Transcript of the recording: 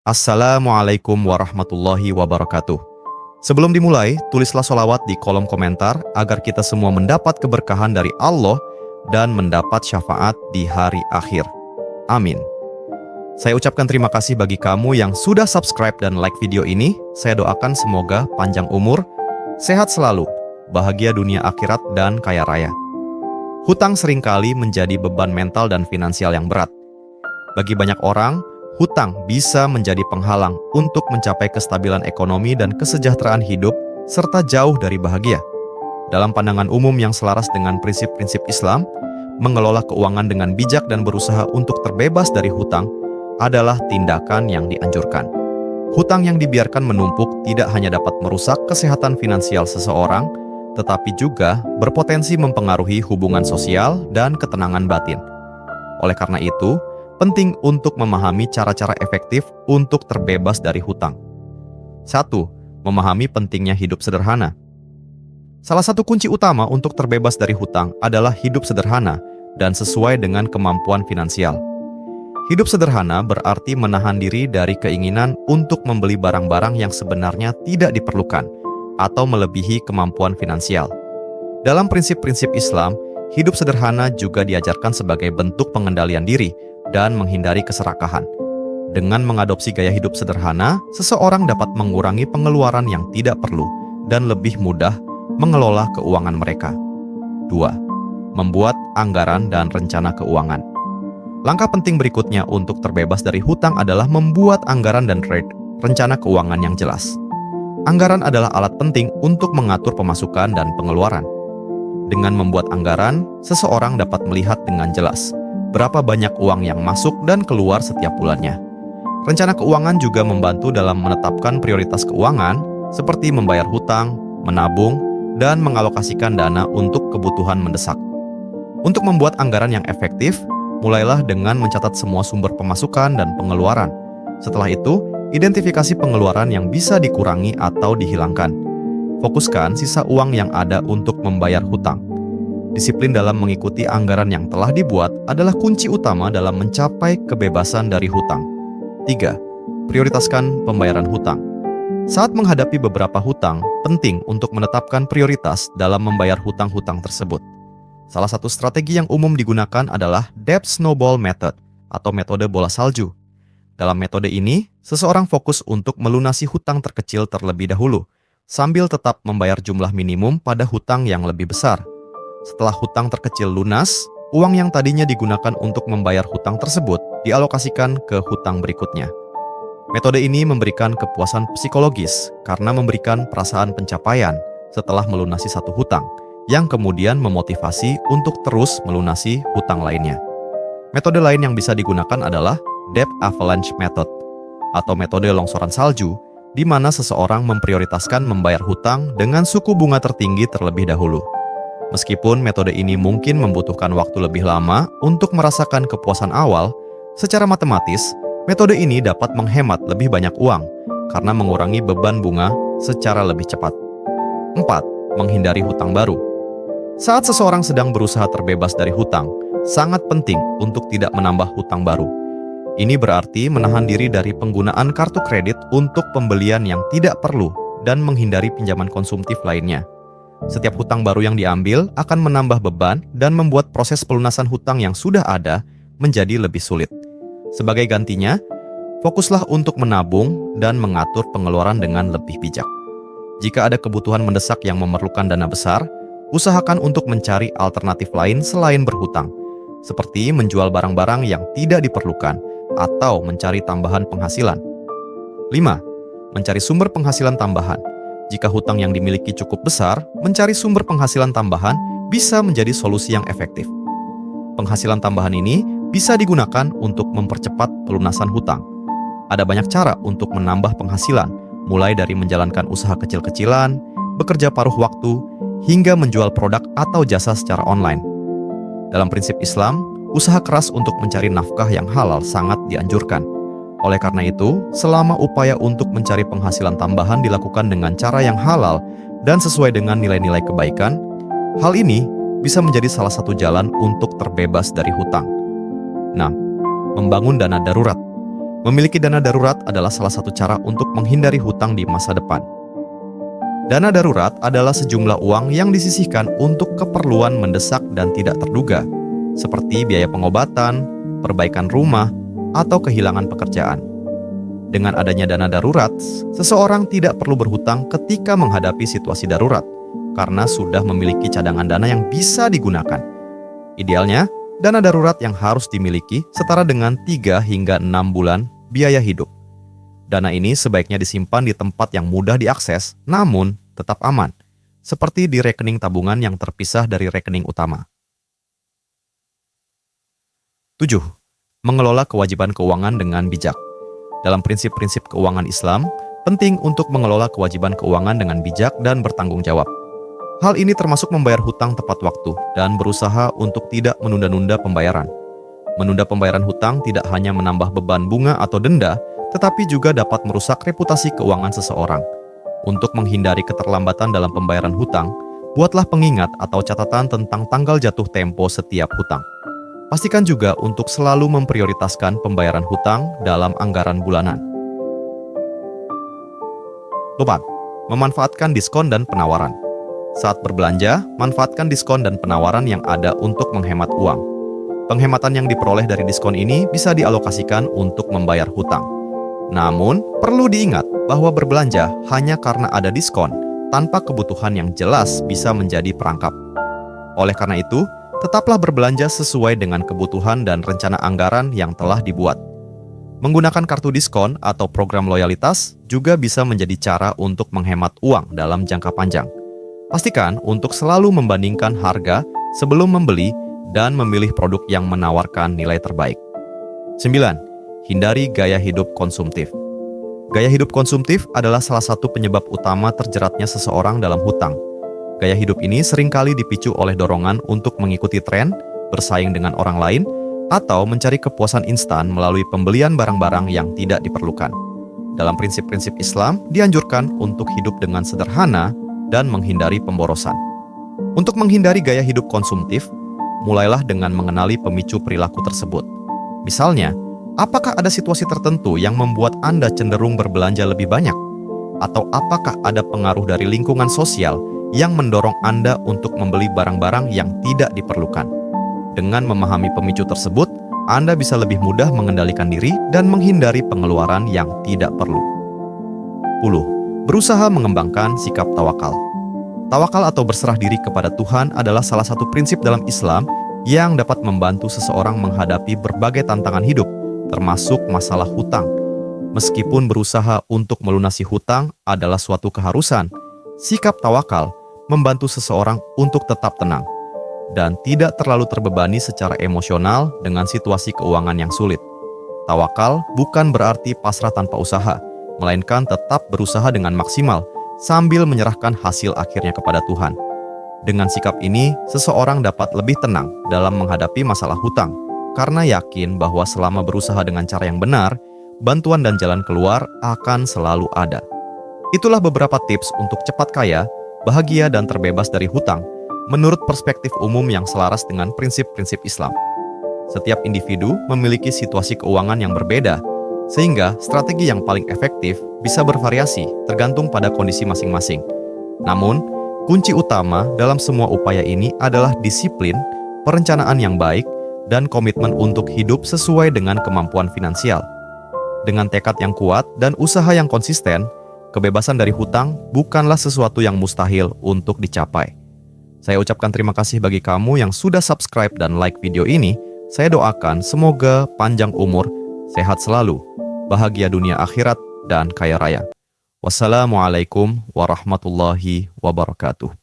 Assalamualaikum warahmatullahi wabarakatuh. Sebelum dimulai, tulislah sholawat di kolom komentar agar kita semua mendapat keberkahan dari Allah dan mendapat syafaat di hari akhir. Amin. Saya ucapkan terima kasih bagi kamu yang sudah subscribe dan like video ini. Saya doakan semoga panjang umur, sehat selalu, bahagia dunia akhirat, dan kaya raya. Hutang seringkali menjadi beban mental dan finansial yang berat. Bagi banyak orang, hutang bisa menjadi penghalang untuk mencapai kestabilan ekonomi dan kesejahteraan hidup, serta jauh dari bahagia. Dalam pandangan umum yang selaras dengan prinsip-prinsip Islam, mengelola keuangan dengan bijak dan berusaha untuk terbebas dari hutang adalah tindakan yang dianjurkan. Hutang yang dibiarkan menumpuk tidak hanya dapat merusak kesehatan finansial seseorang, tetapi juga berpotensi mempengaruhi hubungan sosial dan ketenangan batin. Oleh karena itu, penting untuk memahami cara-cara efektif untuk terbebas dari hutang. 1. Memahami pentingnya hidup sederhana. Salah satu kunci utama untuk terbebas dari hutang adalah hidup sederhana dan sesuai dengan kemampuan finansial. Hidup sederhana berarti menahan diri dari keinginan untuk membeli barang-barang yang sebenarnya tidak diperlukan atau melebihi kemampuan finansial. Dalam prinsip-prinsip Islam, hidup sederhana juga diajarkan sebagai bentuk pengendalian diri dan menghindari keserakahan. Dengan mengadopsi gaya hidup sederhana, seseorang dapat mengurangi pengeluaran yang tidak perlu dan lebih mudah mengelola keuangan mereka. 2. Membuat anggaran dan rencana keuangan. Langkah penting berikutnya untuk terbebas dari hutang adalah membuat anggaran dan rencana keuangan yang jelas. Anggaran adalah alat penting untuk mengatur pemasukan dan pengeluaran. Dengan membuat anggaran, seseorang dapat melihat dengan jelas berapa banyak uang yang masuk dan keluar setiap bulannya. Rencana keuangan juga membantu dalam menetapkan prioritas keuangan, seperti membayar hutang, menabung, dan mengalokasikan dana untuk kebutuhan mendesak. Untuk membuat anggaran yang efektif, mulailah dengan mencatat semua sumber pemasukan dan pengeluaran. Setelah itu, identifikasi pengeluaran yang bisa dikurangi atau dihilangkan. Fokuskan sisa uang yang ada untuk membayar hutang. Disiplin dalam mengikuti anggaran yang telah dibuat adalah kunci utama dalam mencapai kebebasan dari hutang. 3. Prioritaskan pembayaran hutang. Saat menghadapi beberapa hutang, penting untuk menetapkan prioritas dalam membayar hutang-hutang tersebut. Salah satu strategi yang umum digunakan adalah debt snowball method atau metode bola salju. Dalam metode ini, seseorang fokus untuk melunasi hutang terkecil terlebih dahulu, sambil tetap membayar jumlah minimum pada hutang yang lebih besar. Setelah hutang terkecil lunas, uang yang tadinya digunakan untuk membayar hutang tersebut dialokasikan ke hutang berikutnya. Metode ini memberikan kepuasan psikologis karena memberikan perasaan pencapaian setelah melunasi satu hutang, yang kemudian memotivasi untuk terus melunasi hutang lainnya. Metode lain yang bisa digunakan adalah debt avalanche method atau metode longsoran salju, di mana seseorang memprioritaskan membayar hutang dengan suku bunga tertinggi terlebih dahulu. Meskipun metode ini mungkin membutuhkan waktu lebih lama untuk merasakan kepuasan awal, secara matematis, metode ini dapat menghemat lebih banyak uang karena mengurangi beban bunga secara lebih cepat. 4. Menghindari hutang baru. Saat seseorang sedang berusaha terbebas dari hutang, sangat penting untuk tidak menambah hutang baru. Ini berarti menahan diri dari penggunaan kartu kredit untuk pembelian yang tidak perlu dan menghindari pinjaman konsumtif lainnya. Setiap hutang baru yang diambil akan menambah beban dan membuat proses pelunasan hutang yang sudah ada menjadi lebih sulit. Sebagai gantinya, fokuslah untuk menabung dan mengatur pengeluaran dengan lebih bijak. Jika ada kebutuhan mendesak yang memerlukan dana besar, usahakan untuk mencari alternatif lain selain berhutang, seperti menjual barang-barang yang tidak diperlukan atau mencari tambahan penghasilan. 5. Mencari sumber penghasilan tambahan. Jika hutang yang dimiliki cukup besar, mencari sumber penghasilan tambahan bisa menjadi solusi yang efektif. Penghasilan tambahan ini bisa digunakan untuk mempercepat pelunasan hutang. Ada banyak cara untuk menambah penghasilan, mulai dari menjalankan usaha kecil-kecilan, bekerja paruh waktu, hingga menjual produk atau jasa secara online. Dalam prinsip Islam, usaha keras untuk mencari nafkah yang halal sangat dianjurkan. Oleh karena itu, selama upaya untuk mencari penghasilan tambahan dilakukan dengan cara yang halal dan sesuai dengan nilai-nilai kebaikan, hal ini bisa menjadi salah satu jalan untuk terbebas dari hutang. 6. Membangun dana darurat. Memiliki dana darurat adalah salah satu cara untuk menghindari hutang di masa depan. Dana darurat adalah sejumlah uang yang disisihkan untuk keperluan mendesak dan tidak terduga, seperti biaya pengobatan, perbaikan rumah, atau kehilangan pekerjaan. Dengan adanya dana darurat, seseorang tidak perlu berhutang ketika menghadapi situasi darurat, karena sudah memiliki cadangan dana yang bisa digunakan. Idealnya, dana darurat yang harus dimiliki setara dengan 3 hingga 6 bulan biaya hidup. Dana ini sebaiknya disimpan di tempat yang mudah diakses, namun tetap aman, seperti di rekening tabungan yang terpisah dari rekening utama. 7. Mengelola kewajiban keuangan dengan bijak. Dalam prinsip-prinsip keuangan Islam, penting untuk mengelola kewajiban keuangan dengan bijak dan bertanggung jawab. Hal ini termasuk membayar hutang tepat waktu dan berusaha untuk tidak menunda-nunda pembayaran. Menunda pembayaran hutang tidak hanya menambah beban bunga atau denda, tetapi juga dapat merusak reputasi keuangan seseorang. Untuk menghindari keterlambatan dalam pembayaran hutang, buatlah pengingat atau catatan tentang tanggal jatuh tempo setiap hutang. Pastikan juga untuk selalu memprioritaskan pembayaran hutang dalam anggaran bulanan. 4. Memanfaatkan diskon dan penawaran. Saat berbelanja, manfaatkan diskon dan penawaran yang ada untuk menghemat uang. Penghematan yang diperoleh dari diskon ini bisa dialokasikan untuk membayar hutang. Namun, perlu diingat bahwa berbelanja hanya karena ada diskon tanpa kebutuhan yang jelas bisa menjadi perangkap. Oleh karena itu, tetaplah berbelanja sesuai dengan kebutuhan dan rencana anggaran yang telah dibuat. Menggunakan kartu diskon atau program loyalitas juga bisa menjadi cara untuk menghemat uang dalam jangka panjang. Pastikan untuk selalu membandingkan harga sebelum membeli dan memilih produk yang menawarkan nilai terbaik. 9. Hindari gaya hidup konsumtif. Gaya hidup konsumtif adalah salah satu penyebab utama terjeratnya seseorang dalam hutang. Gaya hidup ini seringkali dipicu oleh dorongan untuk mengikuti tren, bersaing dengan orang lain, atau mencari kepuasan instan melalui pembelian barang-barang yang tidak diperlukan. Dalam prinsip-prinsip Islam, dianjurkan untuk hidup dengan sederhana dan menghindari pemborosan. Untuk menghindari gaya hidup konsumtif, mulailah dengan mengenali pemicu perilaku tersebut. Misalnya, apakah ada situasi tertentu yang membuat Anda cenderung berbelanja lebih banyak? Atau apakah ada pengaruh dari lingkungan sosial yang mendorong Anda untuk membeli barang-barang yang tidak diperlukan? Dengan memahami pemicu tersebut, Anda bisa lebih mudah mengendalikan diri dan menghindari pengeluaran yang tidak perlu. 10. Berusaha mengembangkan sikap tawakal. Tawakal atau berserah diri kepada Tuhan adalah salah satu prinsip dalam Islam yang dapat membantu seseorang menghadapi berbagai tantangan hidup, termasuk masalah hutang. Meskipun berusaha untuk melunasi hutang adalah suatu keharusan, sikap tawakal membantu seseorang untuk tetap tenang dan tidak terlalu terbebani secara emosional dengan situasi keuangan yang sulit. Tawakal bukan berarti pasrah tanpa usaha, melainkan tetap berusaha dengan maksimal sambil menyerahkan hasil akhirnya kepada Tuhan. Dengan sikap ini, seseorang dapat lebih tenang dalam menghadapi masalah hutang, karena yakin bahwa selama berusaha dengan cara yang benar, bantuan dan jalan keluar akan selalu ada. Itulah beberapa tips untuk cepat kaya, bahagia dan terbebas dari hutang, menurut perspektif umum yang selaras dengan prinsip-prinsip Islam. Setiap individu memiliki situasi keuangan yang berbeda, sehingga strategi yang paling efektif bisa bervariasi tergantung pada kondisi masing-masing. Namun, kunci utama dalam semua upaya ini adalah disiplin, perencanaan yang baik, dan komitmen untuk hidup sesuai dengan kemampuan finansial. Dengan tekad yang kuat dan usaha yang konsisten, kebebasan dari hutang bukanlah sesuatu yang mustahil untuk dicapai. Saya ucapkan terima kasih bagi kamu yang sudah subscribe dan like video ini. Saya doakan semoga panjang umur, sehat selalu, bahagia dunia akhirat, dan kaya raya. Wassalamualaikum warahmatullahi wabarakatuh.